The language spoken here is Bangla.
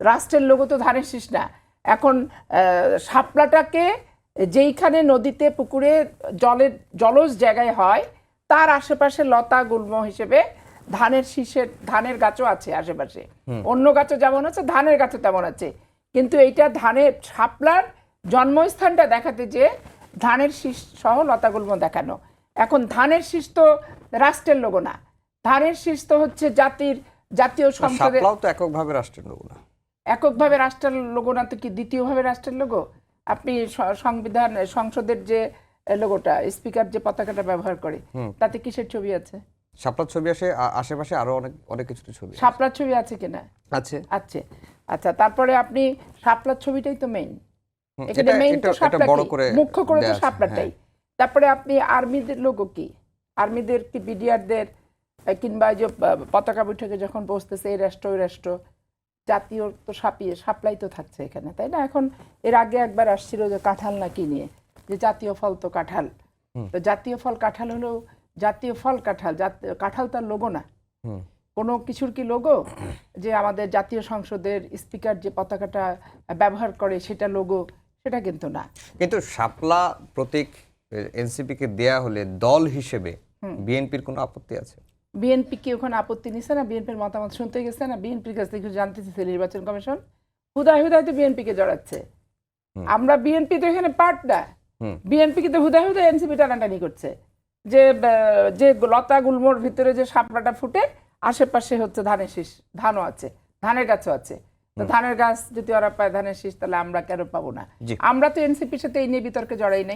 রাষ্ট্রের লোগো তো ধানের শীষ না। এখন শাপলাটাকে যেইখানে নদীতে পুকুরে জলজ জায়গায় হয় তার আশেপাশে লতা গুল্ম হিসেবে ধানের শীষের ধানের গাছও আছে আশেপাশে, অন্য গাছও যেমন আছে ধানের গাছও তেমন আছে, কিন্তু এইটা ধানের শাপলার জন্মস্থানটা দেখাতে যে ধানের শীষ সহ লতাগুল্ম দেখানো। এখন ধানের শীষ তো রাষ্ট্রের লোগো না, ধানের শীষ তো হচ্ছে জাতীয় সংসদের এককভাবে রাষ্ট্রের লোগো না, এককভাবে রাষ্ট্রের লোগো না তো কি দ্বিতীয়ভাবে রাষ্ট্রের লোগো? আপনি সংসদের যে লোগোটা স্পিকার যে পতাকাটা ব্যবহার করে তাতে কিসের ছবি আছে? শাপলার ছবি আছে, আশেপাশে আরো অনেক কিছু ছবি। শাপলার ছবি আছে কিনা? আছে। আচ্ছা, তারপরে আপনি শাপলার ছবিটাই তো মেইন, এখানে মেইন তো শাপলাটাই, মুখ্য করে তো শাপলাটাই। তারপরে আপনি আর্মিদের লোগো কি? আর্মিদের কি বিডিআরদের কিংবা যে পতাকা বৈঠকে যখন বসতেছে এই রাষ্ট্র ওই রাষ্ট্র, জাতীয় তো শাপলাই তো থাকছে এখানে, তাই না? এখন এর আগে একবার আসছিল যে কাঁঠাল নাকি নিয়ে, যে জাতীয় ফল তো কাঁঠাল, তো জাতীয় ফল কাঁঠাল হলেও জাতীয় ফল কাঁঠাল, কাঁঠাল তার লোগো না, কোনো কিছুর কি লোগো? যে আমাদের জাতীয় সংসদের স্পিকার যে পতাকাটা ব্যবহার করে সেটা লোগো, সেটা কিন্তু না। কিন্তু শাপলা প্রতীক এনসিপি কে দেয়া হলে দল হিসেবে বিএনপির কোনো আপত্তি আছে? বিএনপি কি ওখানে আপত্তি নিচ্ছে না? বিএনপির মতামত শুনতে গেছে না? বিএনপির কাছ থেকে জানতে চেয়েছে নির্বাচন কমিশন, হুদায় তো বিএনপি কে জড়াচ্ছে। আমরা বিএনপি তো এখানে পার্ট না, বিএনপি কিন্তু হুদায় এনসিপি টানাটানি করছে যে লতা গুল্মোর ভিতরে যে শাপলাটা ফুটে আশেপাশে হচ্ছে ধানের শীষ, ধানও আছে, ধানের গাছও আছে। তো ধানের গাছ যদি ওরা পায় ধানের শীষ, তাহলে আমরা কেন পাবো না? আমরা তো এনসিপির সাথে এই নিয়ে বিতর্কে জড়াই নাই।